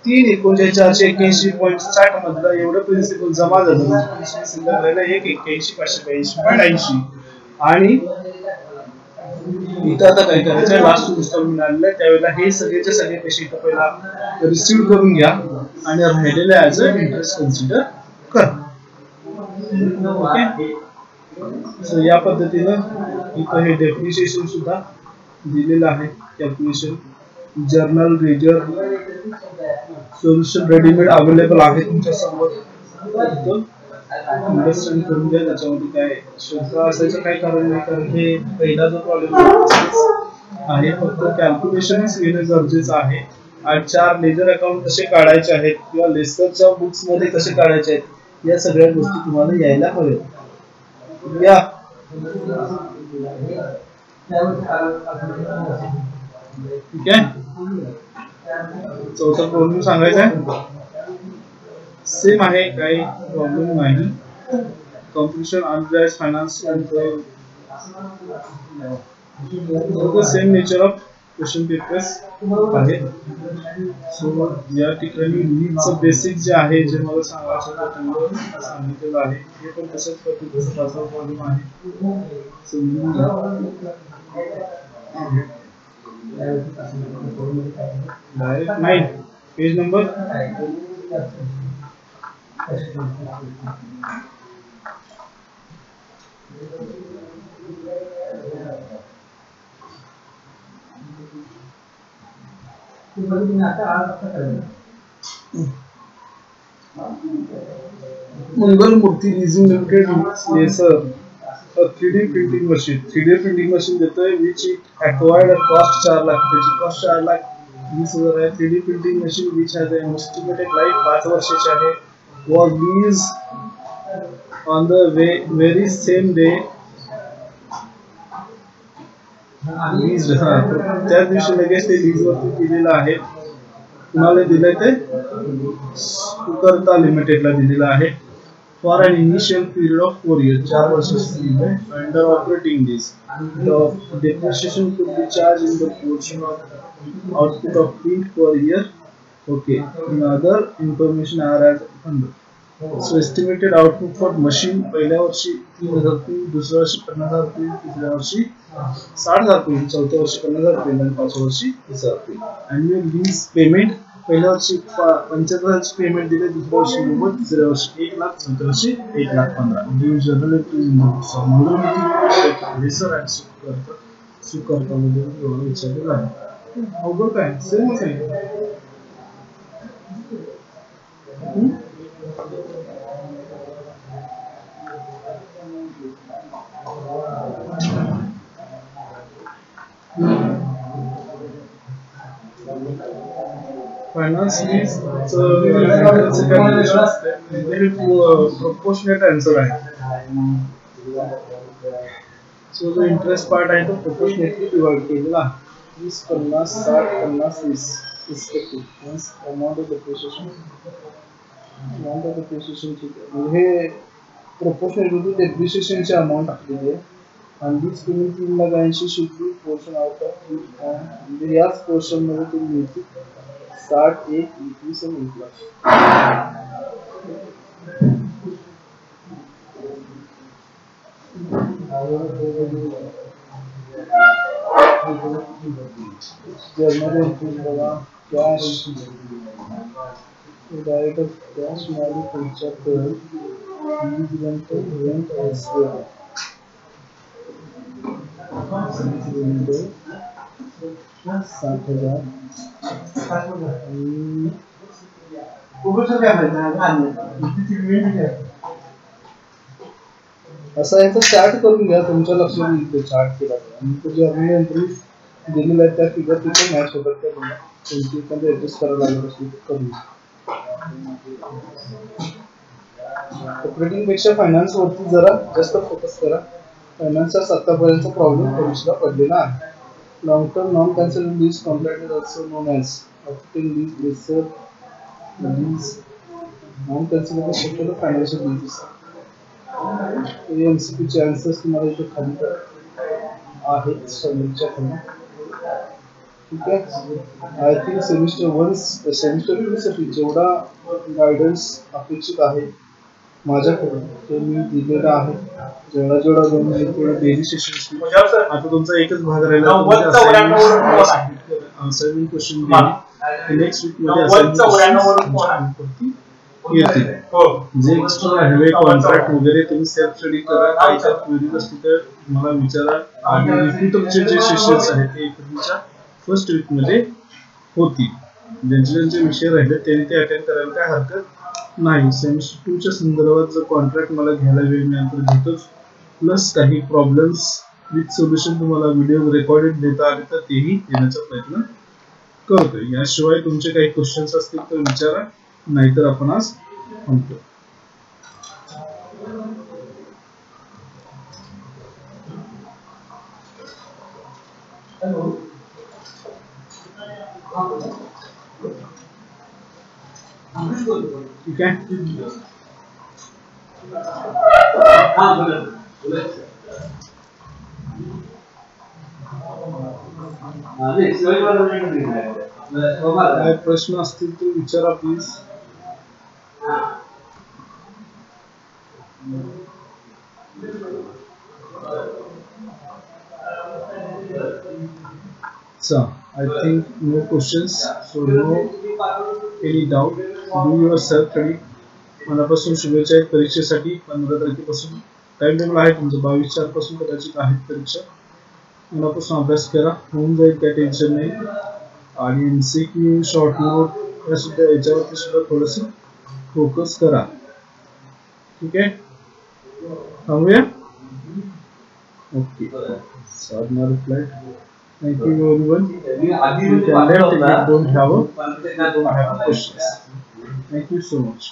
3,69,481.60 मधलं एवढं प्रिन्सिपल जमा झालं म्हणजे प्रिन्सिपल शिल्लक राहिलं 1,81,582.80 आणि इथं आता काय करायचं लास्ट इन्स्टॉलमेंट आलेलं आहे त्यावेळेला हे सगळेचे सगळे पैसे इथं पहिला रिसीव्ह करून घ्या आणि राहिलेले ऍज अ इंटरेस्ट कन्सिडर करा. ओके. सो या पद्धतीनं इथं हे डेप्रिसिएशन सुद्धा दिलेलं आहे. Calculation journal ledger solution readymade available आहे तुमच्या समोर. अंडरस्टँड करून घ्या त्याच्यामध्ये काय शंका असायचं काही कारण नाही कारण हे पहिला जो प्रॉब्लेम आहे फक्त कॅल्क्युलेशनच घेणं गरजेचं आहे. आणि 4 लेजर अकाउंट कसे काढायचे आहेत किंवा लेसरच्या बुक्स मध्ये कसे काढायचे आहेत या सगळ्या गोष्टी तुम्हाला यायला हव्यात. या ठीक आहे. चौथा प्रॉब्लेम सांगायचा आहे सेम आहे काही प्रॉब्लेम नाही. Computation unrealised finance same nature of question papers आहे. सो या ठिकाणी लीडचं बेसिक जे आहे जे मला सांगायचं होतं तुम्हाला सांगितलेलं आहे हे पण तशाच पद्धतीचा पाचवा प्रॉब्लेम आहे. Direct 9 page number Mangal Murti leasing limited lessor 3D printing machine 3D printing machine देतोय which it acquired at cost 4 lakh त्याची कॉस्ट 4,20,000 आहे. 3D printing machine which has an estimated life 5 वर्षाची आहे. was leased on the very same day त्या दिवशी लगेच ते लीज वरती दिलेलं आहे. कुणाला दिलंय ते सुकर्ता लिमिटेडला दिलेलं आहे. For an initial period of 4 years, 4 वर्षाची under operating lease. The depreciation could be charged in the portion of output of print per year. Okay. In other information are as under. So estimated output for machine पहिल्या वर्षी 3,000, दुसऱ्या वर्षी 50,000, तिसऱ्या वर्षी 60,000, चौथ्या वर्षी 50,000 आणि पाचव्या वर्षी 30,000. Annual lease payment पहिल्या वर्षी 75,000 पेमेंट दिले, दुसऱ्या वर्षी 90,000, तिसऱ्या वर्षी 1,00,000, चौथ्या वर्षी 1,15,000. गिव्ह जनरल लेसर अँड सुकर्ता मध्ये विचारलेलं आहे. अवघड काय सेमच आहे. Finance lease proportionate answer आहे. So the interest part आहे तो proportionately divide केलेला आहे. 20, 50, 60, 50, 20 respective. Hence amount of depreciation ठीक आहे. हे proportionate to depreciation ची amount टाकलेली आहे. And this payment 3,80,000 should be portion out of म्हणजे याच portion मध्ये तुम्ही मिळतील 60, 1, 21 आणि 1,00,000. जर्नल एंट्री बघा कॅश डायरेक्ट कॅश मध्ये पुढच्या करून इव्हेंट elsewhere 60,000 काय माहिती असा याचा चार्ट करून घ्या, तुमच्या लक्षात येईल ते चार्ट केला आणि तो जर्नल एंट्रीज दिलेला आहे त्या फिगर तिथे मॅच होतात त्या तुम्हाला कोणती एखादी ऍडजस्ट करायला लागत असेल तर करून ऑपरेटिंग पेक्षा फायनान्स वरती जरा जास्त फोकस करा. फायनान्सचा आतापर्यंत प्रॉब्लेम परीक्षेला पडलेला आहे. Long term non cancellable lease contract is also known as operating lease lessor lease non cancellable शक्यतो फायनान्शियल लीज असतात. एमसीक्यू चे आन्सर्स तुम्हाला इथे खाली आहेत स्टँडर्डच्या खाली. ठीक आहे. आय थिंक सेमिस्टर 1 सेमिस्टर 2 साठी जेवढा गायडन्स अपेक्षित आहे माझ्याकडून ते मी दिलेलं आहे. जेवढा वेळ मिळेल तेवढा डेली सेशन. आता तुमचा एकच भाग राहिला, असाइनमेंट क्वेश्चन नेक्स्ट वीक मध्ये असाइनमेंट येतील. जे एक्स्ट्रा हवे कॉन्ट्रॅक्ट वगैरे तुम्ही सेल्फ स्टडी करा. काही जर क्वेरीज असतील तर मला विचारा. आणि रिक्रूटरचे जे सेशन्स आहेत ते एप्रिलच्या फर्स्ट वीक मध्ये होतील. ज्यांचे विषय राहिले त्यांनी ते अटेंड करायला काय हरकत नाही. सेमिस्टर 2 च्या संदर्भात जर कॉन्ट्रॅक्ट मला घ्यायला वेळ मिळाला तर घेतोच. प्लस काही प्रॉब्लेम्स विथ सोल्युशन तुम्हाला व्हिडिओ रेकॉर्डेड देता आले तर तेही देण्याचा प्रयत्न करतोय. याशिवाय तुमचे काही क्वेश्चन्स असतील तर विचारा, नाहीतर आपण आज थांबतो. ठीक आहे. काय प्रश्न असतील तर विचारा please. So I think no questions, so no any doubt. Do your self study. मनापासून शुभेच्छा आहेत परीक्षेसाठी. 15 तारखेपासून टाइम टेबल आहे तुमचं. 22/4 पासून कदाचित आहेत परीक्षा. मनापासून अभ्यास करा, होऊन जाईल, काय टेन्शन नाही. आणि एमसीक्यू शॉर्ट नोट या सुद्धा याच्यावरती सुद्धा थोडस फोकस करा. ठीक आहे. थांबूया. Okay. Sadhana reply. Thank you everyone. You can left if you don't have questions. Thank you so much.